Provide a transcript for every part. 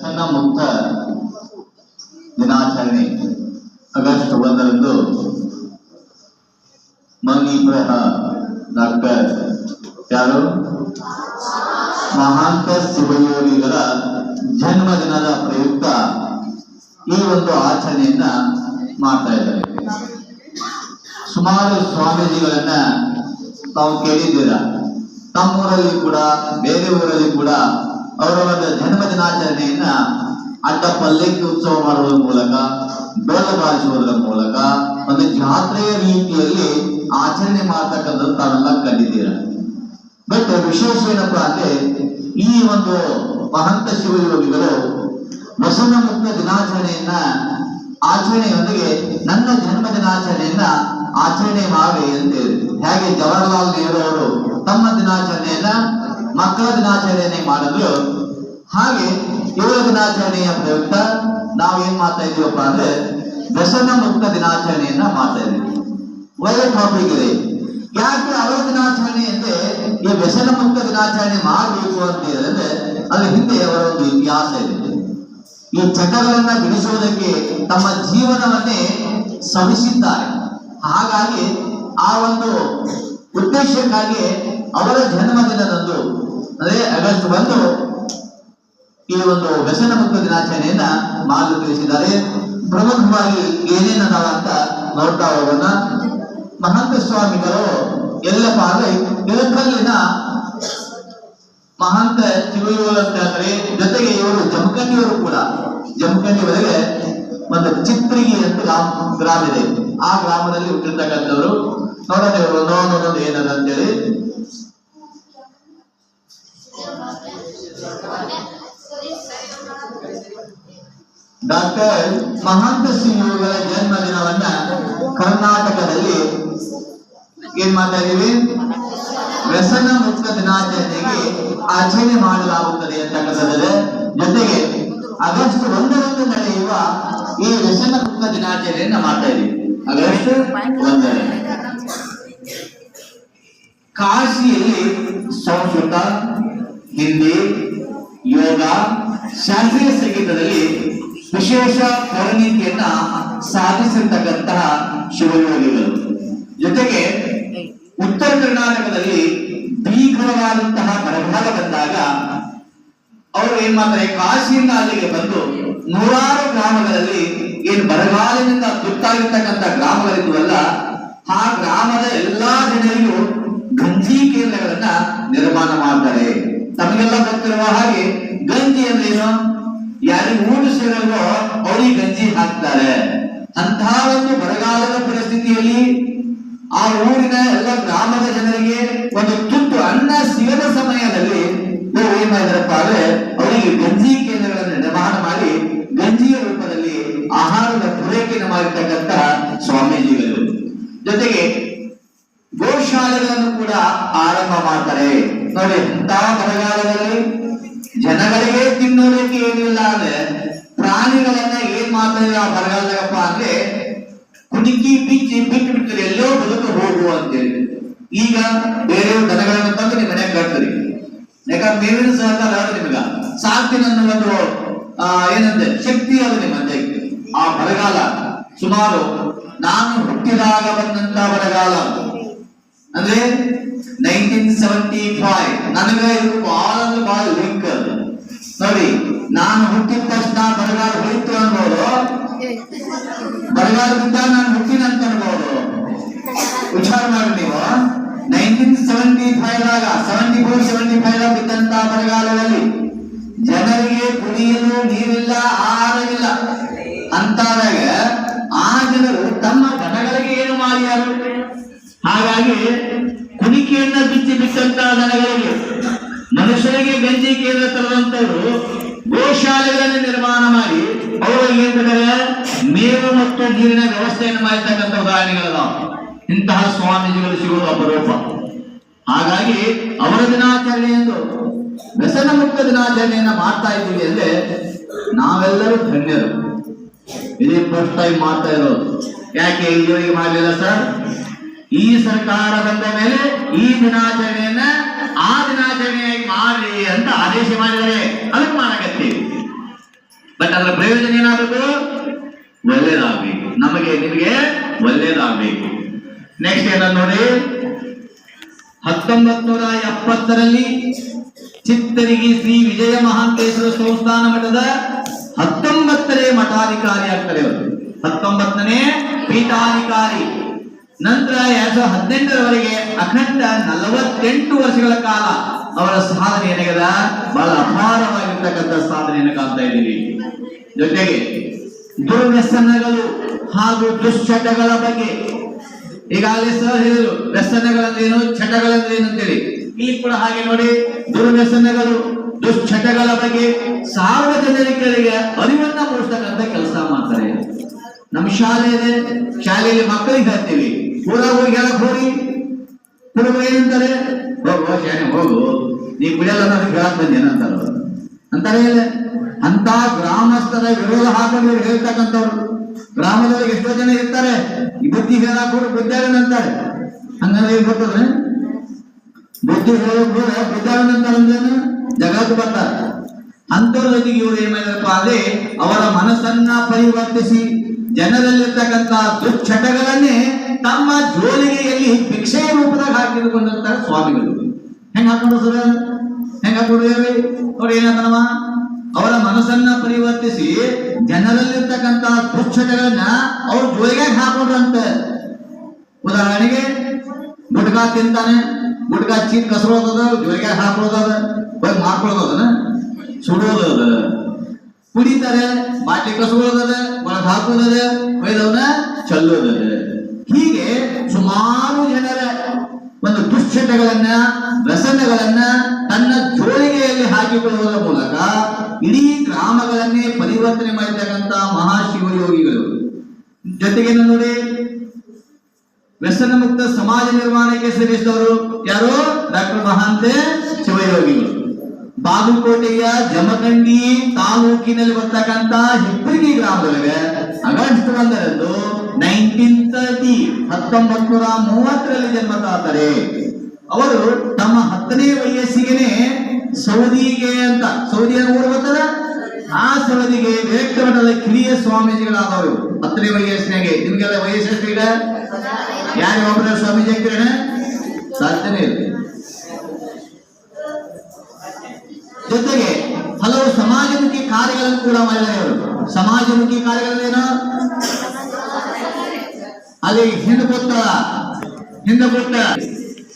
ಮುಕ್ತ ದಿನಾಚರಣೆ August 1ರಂದು ಮಣಿಪ್ರಹ doctor ಯಾರು ಮಹಾಂತ ಶಿವಯೋಗಿಗಳ ಜನ್ಮದಿನದ ಪ್ರಯುಕ್ತ ಈ ಒಂದು ಆಚರಣೆಯನ್ನ ಮಾಡ್ತಾ ಇದ್ದಾರೆ. ಸುಮಾರು ಸ್ವಾಮೀಜಿಗಳನ್ನ ತಾವು ಕೇಳಿದ್ದೀರ. ತಮ್ಮೂರಲ್ಲಿ ಕೂಡ ಬೇರೆ ಊರಲ್ಲಿ ಕೂಡ ಅವರವರ ಜನ್ಮ ದಿನಾಚರಣೆಯನ್ನ ಅಡ್ಡ ಪಲ್ಲಕ್ಕಿ ಉತ್ಸವ ಮಾಡುವುದರ ಮೂಲಕ, ಡೋಲ ಬಾರಿಸುವುದರ ಮೂಲಕ ಒಂದು ಜಾತ್ರೆಯ ರೀತಿಯಲ್ಲಿ ಆಚರಣೆ ಮಾಡ್ತಕ್ಕಂಥದ್ದು ತಾವೆಲ್ಲ ಕಂಡಿದ್ದೀರ. ಬಟ್ ವಿಶೇಷ ಏನಪ್ಪಾ ಅಂದ್ರೆ ಈ ಒಂದು ಮಹಂತ ಶಿವಯೋಗಿಗಳು ವ್ಯಸನ ಮುಕ್ತ ದಿನಾಚರಣೆಯನ್ನ ಆಚರಣೆಯೊಂದಿಗೆ ನನ್ನ ಜನ್ಮ ದಿನಾಚರಣೆಯನ್ನ ಆಚರಣೆ ಮಾಡಿ ಅಂತೇಳಿ, ಹೇಗೆ ಜವಾಹರ್ಲಾಲ್ ನೆಹರು ಅವರು ತಮ್ಮ ದಿನಾಚರಣೆಯನ್ನ ಮಕ್ಕಳ ದಿನಾಚರಣೆ ಮಾಡಿದ್ರು, ಹಾಗೆ ಇವರ ದಿನಾಚರಣೆಯ ಪ್ರಯುಕ್ತ ನಾವು ಏನ್ ಮಾಡ್ತಾ ಇದೀವಪ್ಪ ಅಂದ್ರೆ ವ್ಯಸನ ಮುಕ್ತ ದಿನಾಚರಣೆಯನ್ನ ಮಾಡ್ತಾ ಇದೀವಿ. ಒಳ್ಳೆ ಟಾಪಿಕ್ ಇದೆ. ಯಾಕೆ ಅವರ ದಿನಾಚರಣೆ ಅಂದ್ರೆ ಈ ವ್ಯಸನ ಮುಕ್ತ ದಿನಾಚರಣೆ ಮಾಡಬೇಕು ಅಂತ ಹೇಳಿದ್ರೆ ಅದ್ರ ಹಿಂದೆ ಅವರ ಒಂದು ಇತಿಹಾಸ ಇದೆ. ಈ ಚಟಗಳನ್ನ ಬಿಡಿಸುವುದಕ್ಕೆ ತಮ್ಮ ಜೀವನವನ್ನೇ ಸವಿಸಿದ್ದಾರೆ. ಹಾಗಾಗಿ ಆ ಒಂದು ಉದ್ದೇಶಕ್ಕಾಗಿ ಅವರ ಜನ್ಮದಿನದಂದು ಅಂದ್ರೆ ಆಗಸ್ಟ್ 1 ಈ ಒಂದು ವ್ಯಸನ ಮುಕ್ತ ದಿನಾಚರಣೆಯನ್ನ ಮಾಡಲು ತಿಳಿಸಿದ್ದಾರೆ. ಪ್ರಮುಖವಾಗಿ ಏನೇನದಾವ ಅಂತ ನೋಡ್ತಾ ಹೋಗೋಣ. ಮಹಂತ ಸ್ವಾಮಿಗಳು ಎಲ್ಲಪ್ಪ ಅಂದ್ರೆ ಇಳಕಲ್ಲಿನ ಮಹಂತ ಶಿವಯೋಗಿ ಜೊತೆಗೆ ಇವರು ಜಮಖಂಡಿಯವರು ಕೂಡ. ಜಮಖಂಡಿಯವರೆಗೆ ಒಂದು ಚಿತ್ರಿಗಿ ಅಂತ ಗ್ರಾಮ ಇದೆ. ಆ ಗ್ರಾಮದಲ್ಲಿ ಹುಟ್ಟಿರ್ತಕ್ಕಂಥವ್ರು. ನೋಡೋಣ ಇವರು ಒಂದೊಂದೊಂದು ಏನದ ಅಂತೇಳಿ. ಡಾಕ್ಟರ್ ಮಹಂತ ಶಿವಯೋಗಿಗಳ ಜನ್ಮದಿನವನ್ನ ಕರ್ನಾಟಕದಲ್ಲಿ ಏನ್ ಮಾಡ್ತಾ ಇದೀವಿ, ವ್ಯಸನ ಮುಕ್ತ ದಿನಾಚರಣೆಗೆ ಆಚರಣೆ ಮಾಡಲಾಗುತ್ತದೆ ಅಂತಕ್ಕಂಥದ್ದು. ಜೊತೆಗೆ ಆಗಸ್ಟ್ 1ರಂದು ನಡೆಯುವ ಈ ವ್ಯಸನ ಮುಕ್ತ ದಿನಾಚರಣೆಯನ್ನ ಮಾಡ್ತಾ ಇದೀವಿ. ಆಗಸ್ಟ್ 1 ಕಾಶಿಯಲ್ಲಿ ಸಂಸ್ಕೃತ, ಹಿಂದಿ, ಯೋಗ, ಶಾಸ್ತ್ರೀಯ ಸಂಗೀತದಲ್ಲಿ ವಿಶೇಷ ಪರಿಣಿತಿಯನ್ನ ಸಾಧಿಸಿರ್ತಕ್ಕಂತಹ ಶಿವಯೋಗಿಗಳು. ಜೊತೆಗೆ ಉತ್ತರ ಕರ್ನಾಟಕದಲ್ಲಿ ಭೀಕರವಾದಂತಹ ಬರಗಾಲ ಬಂದಾಗ ಅವರು ಏನ್ ಮಾಡ್ತಾರೆ, ಕಾಶಿಯಿಂದ ಅಲ್ಲಿಗೆ ಬಂದು ನೂರಾರು ಗ್ರಾಮಗಳಲ್ಲಿ ಏನ್ ಬರಗಾಲಿನಿಂದ ತುತ್ತಾಗಿರ್ತಕ್ಕಂಥ ಗ್ರಾಮಗಳಿದ್ವಲ್ಲ, ಆ ಗ್ರಾಮದ ಎಲ್ಲಾ ಜನರಿಗೂ ಗಂಜಿ ಕೇಂದ್ರಗಳನ್ನ ನಿರ್ಮಾಣ ಮಾಡ್ತಾರೆ. ತಮಗೆಲ್ಲ ಗೊತ್ತಿರುವ ಹಾಗೆ ಗಂಜಿ ಅಂದ್ರೆ ಏನು, ಯಾರಿಗೆ ಊಟ ಸೇರಲ್ವೋ ಅವರಿಗೆ ಗಂಜಿ ಹಾಕ್ತಾರೆ. ಅಂತಹ ಒಂದು ಬರಗಾಲದ ಪರಿಸ್ಥಿತಿಯಲ್ಲಿ ಆ ಊರಿನ ಎಲ್ಲ ಗ್ರಾಮದ ಜನರಿಗೆ ಒಂದು ತುತ್ತು ಅನ್ನ ಸಿಗದ ಸಮಯದಲ್ಲಿ ಏನ್ ಮಾಡಿದಾರಪ್ಪ ಅಂದ್ರೆ ಅವರಿಗೆ ಗಂಜಿ ಕೇಂದ್ರಗಳನ್ನು ನಿರ್ಮಾಣ ಮಾಡಿ ಗಂಜಿಯ ರೂಪದಲ್ಲಿ ಆಹಾರದ ಪೂರೈಕೆಯನ್ನು ಮಾಡಿರ್ತಕ್ಕಂತಹ ಸ್ವಾಮೀಜಿಗಳು. ಜೊತೆಗೆ ಗೋಶಾಲೆಗಳನ್ನು ಕೂಡ ಆರಂಭ ಮಾಡ್ತಾರೆ. ನೋಡಿ, ಇಂತಹ ಬರಗಾಲದಲ್ಲಿ ಜನಗಳಿಗೆ ತಿನ್ನೋದಕ್ಕೆ ಏನಿಲ್ಲ ಅಂದ್ರೆ ಪ್ರಾಣಿಗಳನ್ನ ಏನ್ ಮಾಡ್ತಾರೆ ಆ ಬರಗಾಲದಾಗಪ್ಪ ಅಂದ್ರೆ ಕುದುಕಿ ಬಿಚ್ಚಿ ಬಿಟ್ಟು ಬಿಡ್ತಾರೆ, ಎಲ್ಲೋ ಬದುಕು ಹೋಗುವ ಅಂತೇಳಿ. ಈಗ ಬೇರೆ ದನಗಳನ್ನು ತಂದು ನಿಮ್ಮ ಮನೆಗೆ ಕಟ್ತಾರೆ. ಯಾಕಂದ್ರೆ ಮೇವಿನ ಸಹಕಾರ ಅದು ನಿಮಗ ಸಾಕ್ತಿನ ಒಂದು ಏನಂದ್ರೆ ಶಕ್ತಿ ಅದು ನಿಮ್ಮ ದೇಹಕ್ಕೆ. ಆ ಬರಗಾಲ ಸುಮಾರು ನಾನು ಹುಟ್ಟಿದಾಗ ಬಂದಂತ ಬರಗಾಲ ಅಂದ್ರೆ 1975. ನನಗೆ ಇದು ಬಹಳ ಲಿಂಕ್. ನೋಡಿ, ನಾನು ಹುಟ್ಟಿದ ತಕ್ಷಣ ಬರಗಾಲ ಹೋಯ್ತು ಅನ್ಬೋದು, ಬರಗಾಲದಿಂದ ನಾನು ಹುಟ್ಟಿನ ಅಂತ ಅನ್ಬೋದು. ವಿಚಾರ ಮಾಡಿ ನೀವು. 1974 ಬಿದ್ದಂತ ಬರಗಾಲದಲ್ಲಿ ಜನರಿಗೆ ಕುಡಿಯಲು ನೀರಿಲ್ಲ, ಆಹಾರವಿಲ್ಲ ಅಂತಾದಾಗ ಆ ಜನರು ತಮ್ಮ ದನಗಳಿಗೆ ಏನು ಮಾಡಿಯಾರು. ಹಾಗಾಗಿ ಕುಣಿಕೆಯನ್ನ ಬಿಟ್ಟಂತ ದನಗಳಿಗೆ ಮನುಷ್ಯರಿಗೆ ಗಂಜಿ ಕೇಂದ್ರ ತರುವಂತವರು ಗೋಶಾಲೆಗಳನ್ನು ನಿರ್ಮಾಣ ಮಾಡಿ ಅವರಿಗೆ ಮೇವು ಮತ್ತು ನೀರಿನ ವ್ಯವಸ್ಥೆಯನ್ನು ಮಾಡಿರ್ತಕ್ಕಂಥ ಉದಾಹರಣೆಗಳದಾವ. ಇಂತಹ ಸ್ವಾಮೀಜಿಗಳು ಸಿಗುವುದು ಅಪರೂಪ. ಹಾಗಾಗಿ ಅವರ ದಿನಾಚರಣೆ ಎಂದು ವ್ಯಸನ ಮುಕ್ತ ದಿನಾಚರಣೆಯನ್ನ ಮಾಡ್ತಾ ಇದ್ದೀವಿ ಅಂದ್ರೆ ನಾವೆಲ್ಲರೂ ಧನ್ಯರು. ಇದೇ ಫಸ್ಟ್ ಟೈಮ್ ಮಾಡ್ತಾ ಇರೋದು. ಯಾಕೆ ಇಲ್ಲಿವರೆಗೆ ಮಾಡಲಿಲ್ಲ ಸರ್? ಈ ಸರ್ಕಾರ ಬಂದ ಮೇಲೆ ಈ ದಿನಾಚರಣೆಯನ್ನ ಆ ದಿನಾಚರಣೆಯಾಗಿ ಮಾಡಿ ಅಂತ ಆದೇಶ ಮಾಡಿದರೆ ಅದಕ್ಕೆ ಮಾಡಕತ್ತೀವಿ. ಬಟ್ ಅದರ ಪ್ರಯೋಜನ ಏನಾಗಬೇಕು? ಒಳ್ಳೇದಾಗಬೇಕು, ನಮಗೆ ನಿಮಗೆ ಒಳ್ಳೇದಾಗಬೇಕು. ನೆಕ್ಸ್ಟ್ ಏನಂತ ನೋಡಿ, 1970ರಲ್ಲಿ ಚಿತ್ತರಿಗಿ ಶ್ರೀ ವಿಜಯ ಮಹಾಂತೇಶ್ವರ ಸಂಸ್ಥಾನ ಮಠದ 19ನೇ ಮಠಾಧಿಕಾರಿ ಆಗ್ತಾರೆ ಅವರು. 19ನೇ ಪೀಠಾಧಿಕಾರಿ. ನಂತರ 2018ರವರೆಗೆ ಅಖಂಡ 48 ವರ್ಷಗಳ ಕಾಲ ಅವರ ಸಾಧನೆ ಏನಾಗದ ಬಹಳ ಅಪಾರವಾಗಿರ್ತಕ್ಕಂಥ ಸಾಧನೆಯನ್ನು ಕಾಣ್ತಾ ಇದ್ದೀವಿ. ಜೊತೆಗೆ ದುರ್ವ್ಯಸನಗಳು ಹಾಗೂ ದುಶ್ಚಟಗಳ ಬಗ್ಗೆ ಈಗಾಗಲೇ ಸರ್ ಹೇಳಿದ್ರು. ವ್ಯಸನಗಳಂದ್ರೇನು, ಚಟಗಳಂದ್ರೇನು ಅಂತೇಳಿ. ಇಲ್ಲಿ ಕೂಡ ಹಾಗೆ ನೋಡಿ, ದುರ್ವ್ಯಸನಗಳು ದುಶ್ಚಟಗಳ ಬಗ್ಗೆ ಸಾರ್ವಜನಿಕರಿಗೆ ಅರಿವನ್ನ ಮೂಡಿಸ್ತಕ್ಕಂಥ ಕೆಲಸ ಮಾಡ್ತಾರೆ. ನಮ್ಮ ಶಾಲೆ ಇದೆ, ಶಾಲೆಯಲ್ಲಿ ಮಕ್ಕಳಿಗೆ ಹೇಳ್ತೀವಿ, ಊರಾಗ ಹೋಗಿ ಹೇಳಕ್ ಹೋಗಿ ಹುಡುಗರು ಏನಂತಾರೆ, ಹೋಗು ಶಾಲೆ ಹೋಗು, ನೀ ಕುಡಿಯಲ್ಲ ನನಗೆ ಹೇಳಕ್ ಬಂದಿ ಅಂತಾರೆ. ಅಂತ ಗ್ರಾಮಸ್ಥರ ವಿರೋಧ ಹಾಕೊಂಡು ಹೇಳ್ತಕ್ಕಂಥವ್ರು. ಗ್ರಾಮದೊಳಗೆ ಎಷ್ಟೋ ಜನ ಇರ್ತಾರೆ, ಈ ಬುದ್ಧಿ ಹೇಳಕ್ ಹೋಗಿ ಬುದ್ಧಾರಣ ಅಂತಾರೆ. ಹಂಗಂದ್ರೆ ಏನ್ ಬರ್ತದೆ? ಬುದ್ಧಿ ಹೇಳಕ್ ಹೋದ್ರೆ ಬುದ್ಧಾರಣ ಅಂತಾರೆ ಅಂದ್ರೇನು? ಜಗತ್ತು ಬರ್ತಾರೆ. ಅಂತವ್ರ ಜೊತೆಗೆ ಇವರು ಏನ್ ಮಾಡಿದ್ರಪ್ಪ ಅಂದ್ರೆ ಅವರ ಮನಸ್ಸನ್ನ ಪರಿವರ್ತಿಸಿ ಜನರಲ್ಲಿರ್ತಕ್ಕಂಥ ದುಶ್ಚಟಗಳನ್ನೇ ತಮ್ಮ ಜೋಲಿಗೆಯಲ್ಲಿ ಭಿಕ್ಷೆಯ ರೂಪದಾಗ ಹಾಕಿದುಕೊಂಡಂತ ಸ್ವಾಮಿಗಳು. ಹೆಂಗ್ ಹಾಕೊಂಡು ಸರ ಹೆಂಗ್ ಹಾಕೊಂಡು ಅವ್ರು ಏನಂತಾರಮ್ಮ, ಅವರ ಮನಸ್ಸನ್ನ ಪರಿವರ್ತಿಸಿ ಜನರಲ್ಲಿರ್ತಕ್ಕಂಥ ದುಶ್ಚಟಗಳನ್ನ ಅವ್ರ ಜೋಲಿಗೆ ಹಾಕೊಂಡ್ರಂತೆ. ಉದಾಹರಣೆಗೆ ಗುಟ್ಕಾ ತಿಂತಾನೆ, ಗುಟ್ಕಾ ಚೀಟ್ ಕಸರೋದದ, ಜೋಲಿಗೆ ಹಾಕೊಳ್ಳೋದದ, ಹೋಗಿ ಮಾಡ್ಕೊಳ್ಳೋದನ, ಸುಡೋದದ. ಕುಡಿತಾರೆ, ಬಾಟ್ಲಿ ಕಸಕೊಳ್ಳೋದದ, ಒಳಗೆ ಹಾಕೋದದ, ಒಯ್ದವನ ಚೆಲ್ಲೋದದ. ಹೀಗೆ ಸುಮಾರು ಜನರ ಒಂದು ದುಶ್ಚಟಗಳನ್ನ, ವ್ಯಸನಗಳನ್ನ ತನ್ನ ಜೋಳಿಗೆಯಲ್ಲಿ ಹಾಕಿಕೊಳ್ಳುವುದರ ಮೂಲಕ ಇಡೀ ಗ್ರಾಮಗಳನ್ನೇ ಪರಿವರ್ತನೆ ಮಾಡಿರ್ತಕ್ಕಂಥ ಮಹಾಶಿವಯೋಗಿಗಳು. ಜೊತೆಗೆ ನೋಡಿ, ವ್ಯಸನ ಮುಕ್ತ ಸಮಾಜ ನಿರ್ಮಾಣಕ್ಕೆ ಶ್ರಮಿಸಿದವರು ಯಾರು? ಡಾಕ್ಟರ್ ಮಹಾಂತೆ ಶಿವಯೋಗಿಗಳು. ಬಾಗಲಕೋಟೆಯ ಜಮಖಂಡಿ ತಾಲೂಕಿನಲ್ಲಿ ಬರ್ತಕ್ಕಂಥ ಹಿಪ್ಪರಗಿ ಗ್ರಾಮದೊಳಗೆ ಆಗಸ್ಟ್ 1ರಂದು 1930ರಲ್ಲಿ ಜನ್ಮ ತಾಳ್ತಾರೆ. ಅವರು ತಮ್ಮ 10ನೇ ವಯಸ್ಸಿಗೆ ಸೌದಿಗೆ ಅಂತ, ಸೌದಿ ಊರು ಬರ್ತದ, ಆ ಸೌದಿಗೆ ವಿರಕ್ತ ಮಠದ ಕಿರಿಯ ಸ್ವಾಮೀಜಿಗಳಾದವರು 10ನೇ ವಯಸ್ಸಿನಾಗೆ. ನಿಮ್ಗೆಲ್ಲ ವಯಸ್ಸು ಈಗ ಯಾರು ಒಬ್ಬರ ಸ್ವಾಮೀಜಿ ಆಗ್ತೀರ? ಸಾಧ್ಯನೇ ಇಲ್ಲ. ಜೊತೆಗೆ ಹಲವು ಸಮಾಜಮುಖಿ ಕಾರ್ಯಗಳನ್ನು ಕೂಡ ಮಾಡಿದ್ದಾರೆ ಅವರು. ಸಮಾಜಮುಖಿ ಕಾರ್ಯಗಳೇನು? ಅಲ್ಲಿ ಹಿಂದೆ ಗೊತ್ತ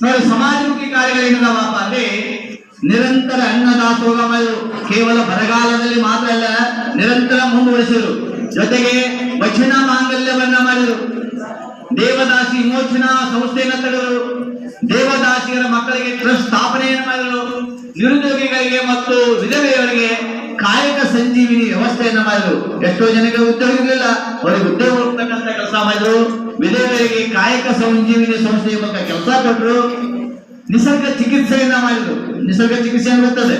ನೋಡಿ, ಸಮಾಜಮುಖಿ ಕಾರ್ಯಗಳೇನಪ್ಪ ಅಂದ್ರೆ ನಿರಂತರ ಅನ್ನದಾಸೋಹ ಮಾಡಿದ್ರು. ಕೇವಲ ಬರಗಾಲದಲ್ಲಿ ಮಾತ್ರ ಅಲ್ಲ, ನಿರಂತರ ಮುಂದುವರಿಸಿದರು. ಜೊತೆಗೆ ವಚನ ಮಾಂಗಲ್ಯವನ್ನ ಮಾಡಿದರು. ದೇವದಾಸಿ ವಿಮೋಚನಾ ಸಂಸ್ಥೆಯನ್ನು ತೆಗೆದರು. ದೇವದಾಸಿಯರ ಮಕ್ಕಳಿಗೆ ಟ್ರಸ್ಟ್ ಸ್ಥಾಪನೆಯನ್ನು ಮಾಡಿದರು. ನಿರುದ್ಯೋಗಿಗಳಿಗೆ ಮತ್ತು ವಿಧವೆಯರಿಗೆ ಕಾಯಕ ಸಂಜೀವಿನಿ ವ್ಯವಸ್ಥೆಯನ್ನ ಮಾಡಿದರು. ಎಷ್ಟೋ ಜನಕ್ಕೆ ಉದ್ಯೋಗ ಇರಲಿಲ್ಲ, ಅವರಿಗೆ ಉದ್ಯೋಗ ಹೋಗ್ತಕ್ಕಂಥ ಕೆಲಸ ಮಾಡಿದ್ರು. ವಿಧವೆಯರಿಗೆ ಕಾಯಕ ಸಂಜೀವಿನಿ ಸಂಸ್ಥೆಯ ಮೂಲಕ ಕೆಲಸ ಕೊಟ್ಟರು. ನಿಸರ್ಗ ಚಿಕಿತ್ಸೆಯನ್ನ ಮಾಡಿದ್ರು. ನಿಸರ್ಗ ಚಿಕಿತ್ಸೆ ಬರ್ತದೆ.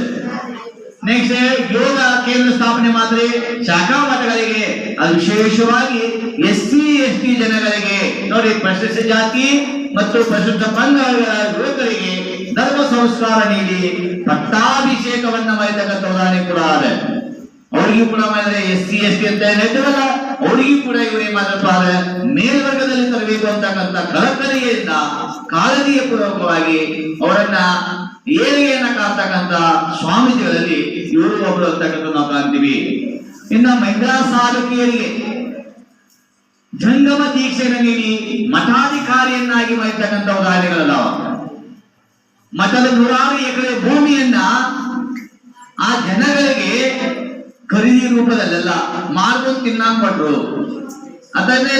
ನೆಕ್ಸ್ಟ್ ಯೋಗ ಕೇಂದ್ರ ಸ್ಥಾಪನೆ ಮಾಡಿ ಶಾಖಾ ಮಠಗಳಿಗೆ, ಅದು ವಿಶೇಷವಾಗಿ SC ST ಜನಗಳಿಗೆ ನೋಡಿ, ಪರಿಶಿಷ್ಟ ಜಾತಿ ಮತ್ತು ಪರಿಶಿಷ್ಟ ಪಂಗಡಗಳ ಯುವಕರಿಗೆ ಧರ್ಮ ಸಂಸ್ಕಾರ ನೀಡಿ ಪಟ್ಟಾಭಿಷೇಕವನ್ನ ಮಾಡಿರ್ತಕ್ಕಂಥ ಉದಾಹರಣೆ ಕೂಡ ಇದೆ. ಅವರಿಗೂ ಕೂಡ ಮಾಡಿದ್ರೆ SC ST ಅಂತ ಹೇಳ್ತೀವಲ್ಲ, ಅವರಿಗೂ ಕೂಡ ಇವರೇ ಮಾಡಪ್ಪ ಮೇಲ್ವರ್ಗದಲ್ಲಿ ತರಬೇಕು ಅಂತಕ್ಕಂಥ ಕಳಕಳಿಯಿಂದ ಕಾಳಜಿಯ ಪೂರ್ವಕವಾಗಿ ಅವರನ್ನ ಏಳಿಗೆಯನ್ನ ಕಾಡ್ತಕ್ಕಂಥ ಸ್ವಾಮೀಜಿಗಳಲ್ಲಿ ಇವರು ಒಬ್ಬರು ಅಂತಕ್ಕಂಥ ನಾವು ಕಾಣ್ತೀವಿ. ಇನ್ನು ಮಹಿಳಾ ಸಾಧಕಿಯರಿಗೆ ಜಂಗಮ ದೀಕ್ಷೆಯನ್ನು ನೀಡಿ ಮಠಾಧಿಕಾರಿಯನ್ನಾಗಿ ಮಾಡಿರ್ತಕ್ಕಂಥ ಉದಾಹರಣೆಗಳಲ್ಲ. ಮಠದ 100 ಎಕರೆ ಭೂಮಿಯನ್ನ ಆ ಜನಗಳಿಗೆ ಖರೀದಿ ರೂಪದಲ್ಲೆಲ್ಲ ಮಾರ್ಕೊಂಡು ತಿನ್ನಾಕ್ ಕೊಟ್ರು. ಅದನ್ನೇ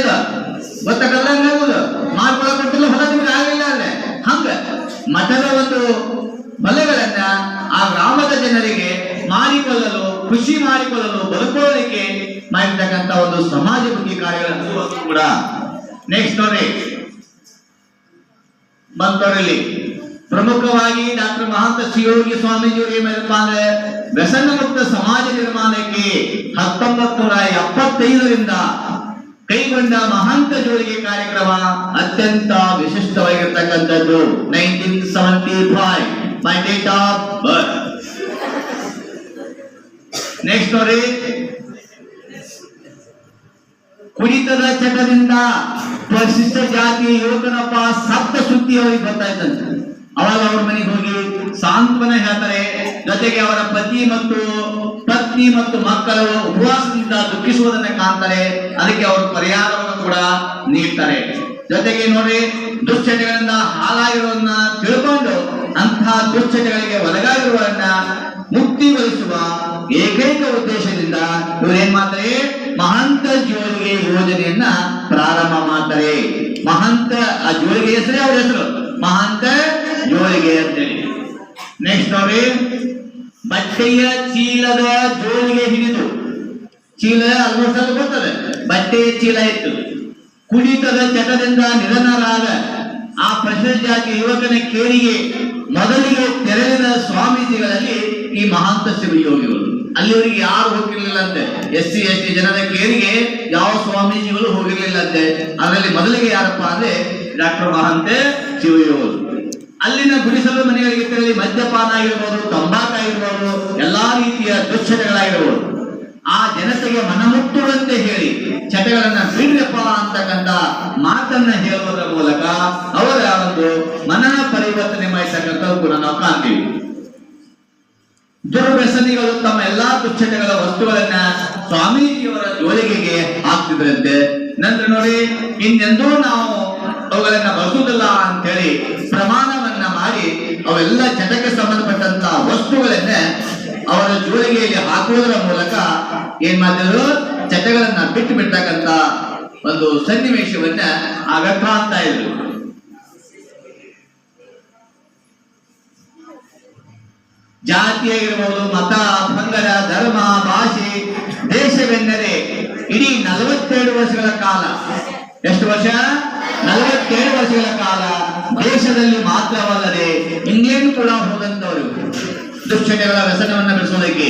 ಗೊತ್ತಾಗಲ್ಲ, ಮಾರ್ಕೊಳಕ್ ಕೊಟ್ಟಿಲ್ಲ, ಹೊಲ ನಿಮ್ಗೆ ಆಗಲಿಲ್ಲ ಅಂದ್ರೆ ಹಂಗ ಮಠದ ಒಂದು ಹೊಲಗಳನ್ನ ಆ ಗ್ರಾಮದ ಜನರಿಗೆ ಮಾರಿಕೊಳ್ಳಲು, ಕೃಷಿ ಮಾಡಿಕೊಳ್ಳಲು, ಬದುಕೊಳ್ಳಲಿಕ್ಕೆ ಮಾಡಿರ್ತಕ್ಕಂಥ ಒಂದು ಸಮಾಜಮುಖಿ ಕಾರ್ಯಗಳನ್ನು ಕೂಡ. ನೆಕ್ಸ್ಟ್ ನೋಡಿ, ಬಂತವರಲ್ಲಿ ಪ್ರಮುಖವಾಗಿ ಡಾಕ್ಟರ್ ಮಹಾಂತ ಶಿವಯೋಗಿ ಸ್ವಾಮೀಜಿಯವರು ಏನ್ ಮಾಡಿದಪ್ಪ ಅಂದ್ರೆ ವ್ಯಸನ ಮುಕ್ತ ಸಮಾಜ ನಿರ್ಮಾಣಕ್ಕೆ 1975ರಿಂದ ಕೈಗೊಂಡ ಮಹಾಂತ ಜೋಳಿಗೆ ಕಾರ್ಯಕ್ರಮ ಅತ್ಯಂತ ವಿಶಿಷ್ಟವಾಗಿರ್ತಕ್ಕಂಥದ್ದು. 1975 ಮೈ ಡೇಟ್ ಆಫ್ ಬರ್ತ್. ನೆಕ್ಸ್ಟ್ ನೋಡಿ, ಕುಡಿತದ ಚಟದಿಂದ ಪರಿಶಿಷ್ಟ ಜಾತಿಯ ಯುವಕನಪ್ಪ ಸಪ್ತ ಸುದ್ದಿ ಅವರಿಗೆ ಗೊತ್ತಾಯ್ತಂತೆ. ಅವಾಗ ಅವ್ರ ಮನೆಗೆ ಹೋಗಿ ಸಾಂತ್ವನ ಹೇಳ್ತಾರೆ. ಜೊತೆಗೆ ಅವರ ಪತಿ ಮತ್ತು ಪತ್ನಿ ಮತ್ತು ಮಕ್ಕಳು ಉಪವಾಸದಿಂದ ದುಃಖಿಸುವುದನ್ನ ಕಾಣ್ತಾರೆ. ಅದಕ್ಕೆ ಅವರು ಪರಿಹಾರವನ್ನು ಕೂಡ ನೀಡ್ತಾರೆ. ಜೊತೆಗೆ ನೋಡಿ, ದುಶ್ಚಟಗಳಿಂದ ಹಾಳಾಗಿರುವುದನ್ನ ತಿಳ್ಕೊಂಡು ಅಂತಹ ದುಶ್ಚಟಗಳಿಗೆ ಒಳಗಾಗಿರುವವರನ್ನ ಮುಕ್ತಿಗೊಳಿಸುವ ಏಕೈಕ ಉದ್ದೇಶದಿಂದ ಇವರು ಏನ್ ಮಾಡ್ತಾರೆ, ಮಹಂತ ಜೋಳಿಗೆ ಯೋಜನೆಯನ್ನ ಪ್ರಾರಂಭ ಮಾಡ್ತಾರೆ. ಮಹಂತ, ಆ ಜೋಳಿಗೆ ಹೆಸರೇ ಅವ್ರ ಹೆಸರು ಮಹಂತ ಜೋಳಿಗೆ ಅಂತೇಳಿ. ನೆಕ್ಸ್ಟ್ ನೋಡಿ, ಬಟ್ಟೆಯ ಚೀಲದ ಜೋಳಿಗೆ ಹಿಡಿದು, ಚೀಲ ಆಲ್ಮೋಸ್ಟ್ ಅದು ಗೊತ್ತದೆ, ಬಟ್ಟೆಯ ಚೀಲ ಇತ್ತು. ಕುಡಿತದ ಚಟದಿಂದ ನಿಧನರಾದ ಆ ಪರಿಶಿಷ್ಟ ಜಾತಿ ಯುವಕನ ಕೇರಿಗೆ ಮೊದಲಿಗೆ ತೆರಳಿದ ಸ್ವಾಮೀಜಿಗಳಲ್ಲಿ ಈ ಮಹಾಂತ ಶಿವಯೋಗಿಗಳು. ಅಲ್ಲಿವರಿಗೆ ಯಾರು ಹೋಗಿರ್ಲಿಲ್ಲಂತೆ. SC ST ಜನರ ಕೇರಿಗೆ ಯಾವ ಸ್ವಾಮೀಜಿಗಳು ಹೋಗಿರ್ಲಿಲ್ಲಂತೆ. ಅದರಲ್ಲಿ ಮೊದಲಿಗೆ ಯಾರಪ್ಪ ಅಂದ್ರೆ ಡಾಕ್ಟರ್ ಮಹಾಂತ ಶಿವಯೋಗಿಗಳು. ಅಲ್ಲಿನ ಗುಡಿಸಲು ಮನೆಗಳಿಗೆ ತೆರಳಿ ಮದ್ಯಪಾನ ಆಗಿರ್ಬೋದು, ತಂಬಾಕಾಗಿರ್ಬೋದು, ಎಲ್ಲಾ ರೀತಿಯ ದುಶ್ಚಟಗಳಾಗಿರ್ಬೋದು ಆ ಜನತೆಗೆ ಮನಮುಟ್ಟುವಂತೆ ಹೇಳಿ ಚಟಗಳನ್ನ ಬಿಡ್ರಪ್ಪ ಅಂತಕ್ಕಂಥ ಮಾತನ್ನ ಹೇಳುವುದರ ಮೂಲಕ ಅವರ ಒಂದು ಮನನ ಪರಿವರ್ತನೆ ಮಾಡಿರ್ತಕ್ಕಂಥದ್ದು ಕೂಡ ನಾವು ಕಾಣ್ತೀವಿ. ದುರ್ವ್ಯಸನಿಗಳು ತಮ್ಮ ಎಲ್ಲಾ ದುಶ್ಚಟಗಳ ವಸ್ತುಗಳನ್ನ ಸ್ವಾಮೀಜಿಯವರ ಜೋಳಿಗೆಗೆ ಹಾಕ್ತಿದ್ರಂತೆ. ನಂತರ ನೋಡಿ, ಇನ್ನೆಂದೂ ನಾವು ಅವುಗಳನ್ನ ಬಳಸುವುದಿಲ್ಲ ಅಂತ ಹೇಳಿ ಪ್ರಮಾಣವನ್ನ ಮಾಡಿ ಅವೆಲ್ಲ ಚಟಕ್ಕೆ ಸಂಬಂಧಪಟ್ಟಂತ ವಸ್ತುಗಳನ್ನ ಅವರ ಜೋಳಿಗೆಯಲ್ಲಿ ಹಾಕುವುದರ ಮೂಲಕ ಏನ್ ಮಾಡಿದ್ರು, ಚಟಗಳನ್ನ ಬಿಟ್ಟು ಬಿಡ್ತಕ್ಕಂತ ಒಂದು ಸನ್ನಿವೇಶವನ್ನ ಆಗ ಕಾಣ್ತಾ ಇದ್ರು. ಜಾತಿಯಾಗಿರ್ಬೋದು, ಮತ, ಪಂಗಡ, ಧರ್ಮ, ಭಾಷೆ, ದೇಶವೆಂದರೆ ಇಡೀ 47 ವರ್ಷಗಳ ಕಾಲ, ಎಷ್ಟು ವರ್ಷ? 47 ವರ್ಷಗಳ ಕಾಲ ದೇಶದಲ್ಲಿ ಮಾತ್ರವಲ್ಲದೆ ಇಂಗ್ಲೆಂಡ್ ಕೂಡ ಹೋದಂತವರು ದುಶ್ಚಟಗಳ ವ್ಯಸನವನ್ನು ಬೆಳೆಸೋದಕ್ಕೆ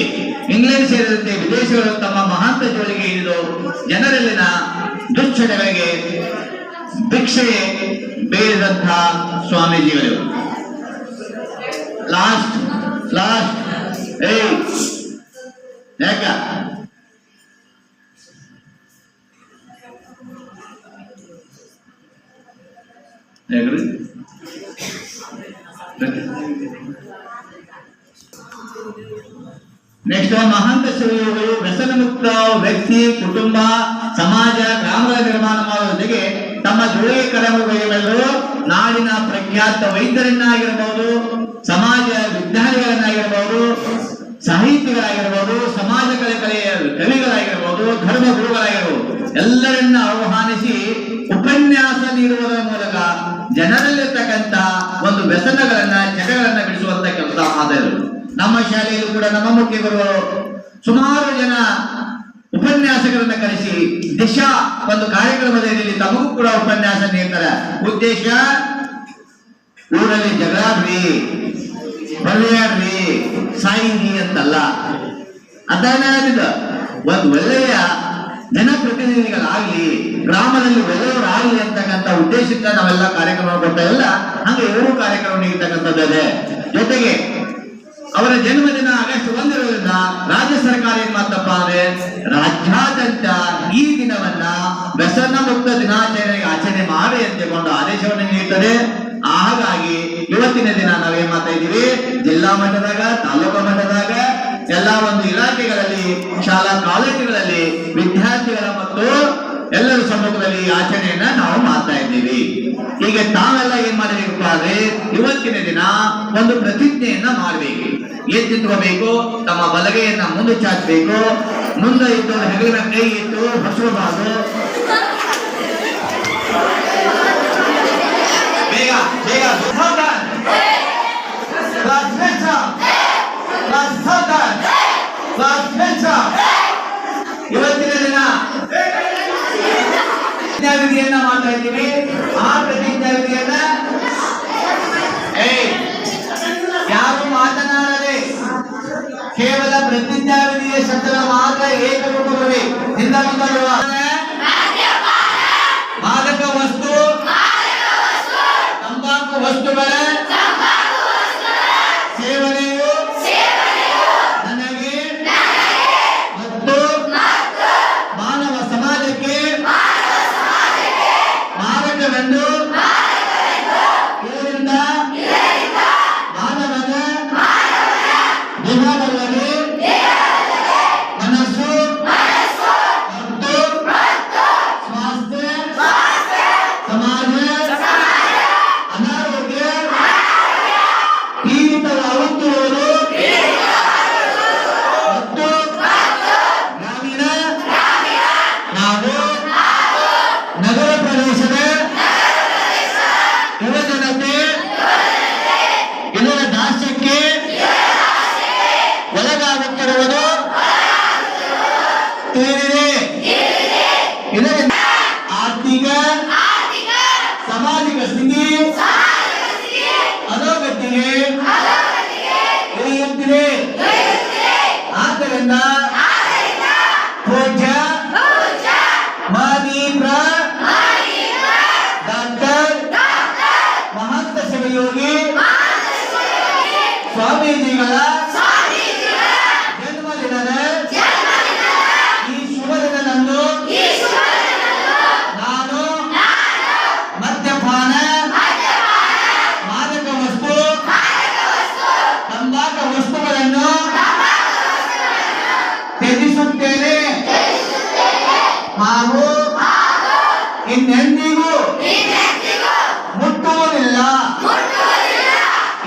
ಇಂಗ್ಲೆಂಡ್ ಸೇರಿದಂತೆ ವಿದೇಶಗಳು ತಮ್ಮ ಮಹಾಂತ ಜೋಳಿಗೆ ಹಿಡಿದು ಜನರಲ್ಲಿನ ದುಶ್ಚಟಗಳಿಗೆ ಭಿಕ್ಷೆ ಬೇಡಿದಂತಹ ಸ್ವಾಮೀಜಿಗಳು. ಲಾಸ್ಟ್ ಯಾಕ ನೆಕ್ಸ್ಟ್, ಮಹಾಂತ ಶಿವಯೋಗಿಗಳು ವ್ಯಸನ ಮುಕ್ತ ವ್ಯಕ್ತಿ, ಕುಟುಂಬ, ಸಮಾಜ, ಗ್ರಾಮಗಳ ನಿರ್ಮಾಣ ಮಾಡುವ ಜೊತೆಗೆ ತಮ್ಮ ಜೋಳಿಗೆ ಕರ್ಮಗಳು ನಾಡಿನ ಪ್ರಖ್ಯಾತ ವೈದ್ಯರನ್ನಾಗಿರಬಹುದು, ಸಮಾಜ ವಿಜ್ಞಾನಿಗಳನ್ನಾಗಿರಬಹುದು, ಸಾಹಿತಿಗಳಾಗಿರಬಹುದು, ಸಮಾಜ ಕಲೆಯ ಕವಿಗಳಾಗಿರಬಹುದು, ಧರ್ಮ ಗುರುಗಳಾಗಿರಬಹುದು, ಎಲ್ಲರನ್ನ ಆಹ್ವಾನಿಸಿ ಉಪನ್ಯಾಸ ನೀಡುವುದರ ಮೂಲಕ ಜನರಲ್ಲಿರ್ತಕ್ಕಂಥ ಒಂದು ವ್ಯಸನಗಳನ್ನ, ಚಟಗಳನ್ನ ಬಿಡಿಸುವಂತ ಕೆಲಸ ಮಾಡಿದರು. ನಮ್ಮ ಶಾಲೆಯಲ್ಲೂ ಕೂಡ ನಮ್ಮ ಮುಖ್ಯ ಗುರುಗಳು ಸುಮಾರು ಜನ ಉಪನ್ಯಾಸಕರನ್ನ ಕರೆಸಿ ದಿಶಾ ಒಂದು ಕಾರ್ಯಕ್ರಮದಲ್ಲಿ ತಮಗೂ ಕೂಡ ಉಪನ್ಯಾಸ ನೀಡ್ತಾರೆ. ಉದ್ದೇಶ ಊರಲ್ಲಿ ಜಗಳಾಡ್ರಿ, ಬಳ್ಳಿಯಾಡ್ರಿ, ಸಾಯಿರಿ ಅಂತಲ್ಲ. ಅದೇನಾಗಿದ್ದ ಒಂದು ಒಳ್ಳೆಯ ಜನಪ್ರತಿನಿಧಿಗಳಾಗ್ಲಿ, ಗ್ರಾಮದಲ್ಲಿ ಒಳ್ಳೆಯವರಾಗ್ಲಿ ಅಂತಕ್ಕಂಥ ಉದ್ದೇಶದಿಂದ ನಾವೆಲ್ಲ ಕಾರ್ಯಕ್ರಮ ಕೊಡ್ತಾ ಇಲ್ಲ. ಹಂಗೆ ಇವರು ಕಾರ್ಯಕ್ರಮ ನೀಡತಕ್ಕಂಥದ್ದೇ. ಜೊತೆಗೆ ಅವರ ಜನ್ಮದಿನ ಆಗಸ್ಟ್ 1ರಿಂದ ರಾಜ್ಯ ಸರ್ಕಾರ ಏನ್ ಮಾಡ್ತಪ್ಪ ಅಂದ್ರೆ ರಾಜ್ಯಾದ್ಯಂತ ಈ ದಿನವನ್ನ ವ್ಯಸನ ಮುಕ್ತ ದಿನಾಚರಣೆಗೆ ಆಚರಣೆ ಮಾಡಿ ಅಂತಕೊಂಡು ಆದೇಶವನ್ನು ನೀಡುತ್ತದೆ. ಹಾಗಾಗಿ ಇವತ್ತಿನ ದಿನ ನಾವೇನ್ ಮಾಡ್ತಾ ಇದ್ದೀವಿ, ಜಿಲ್ಲಾ ಮಟ್ಟದಾಗ, ತಾಲೂಕು ಮಟ್ಟದಾಗ, ಎಲ್ಲಾ ಒಂದು ಇಲಾಖೆಗಳಲ್ಲಿ, ಶಾಲಾ ಕಾಲೇಜುಗಳಲ್ಲಿ ವಿದ್ಯಾರ್ಥಿಗಳ ಮತ್ತು ಎಲ್ಲರ ಸಮ್ಮುಖದಲ್ಲಿ ಆಚರಣೆಯನ್ನ ನಾವು ಮಾಡ್ತಾ ಇದ್ದೀವಿ. ಈಗ ತಾವೆಲ್ಲ ಏನ್ ಮಾಡಬೇಕಪ್ಪ ಅಂದ್ರೆ ಇವತ್ತಿನ ದಿನ ಒಂದು ಪ್ರತಿಜ್ಞೆಯನ್ನ ಮಾಡಬೇಕು. ಏನ್ ತಿಳ್ಕೋಬೇಕು, ತಮ್ಮ ಬಲಗೈಯನ್ನ ಮುಂದೆ ಚಾಚಬೇಕು, ಮುಂದೆ ಇದ್ದು ಹೆಗಲಿನ ಕೈ ಇಟ್ಟು ಹೊಸಬಾರ್ದು. ಬೇಗ ಬೇಗ ಇವತ್ತಿನ ದಿನ ಪ್ರತಿಜ್ಞಾವಿಧಿಯನ್ನ ಮಾಡ್ತಾ ಇದ್ದೀವಿ. ಆ ಪ್ರತಿಜ್ಞಾವಿಧಿಯನ್ನ ಯಾರು ಮಾತನಾಡದೆ ಕೇವಲ ಪ್ರತಿಜ್ಞಾವಿಧಿಯ ಶಬ್ದ ಮಾತ್ರ ಏಕರೂಪವೇ ಹಿಂದ ಮುಂದರುವ ಮಾದಕ ವಸ್ತು, ತಂಬಾಕು ವಸ್ತುಗಳ ಸೇವನೆಯು ನನಗೆ ಮತ್ತು ಮಾನವ ಸಮಾಜಕ್ಕೆ ಸ್ವಾಮೀಜಿಗಳ ಜನ್ಮದಿನದ ಈ ಶುಭ ದಿನದಂದು ನಾನು ಮದ್ಯಪಾನ, ಮಾದಕ ವಸ್ತು, ತಂಬಾಕು ವಸ್ತುಗಳನ್ನು ತ್ಯಜಿಸುತ್ತೇನೆ ಹಾಗೂ ಇನ್ನೆಂದಿಗೂ ಮುಟ್ಟುವುದಿಲ್ಲ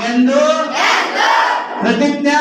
ಎಂದು ಪ್ರತಿಜ್ಞಾ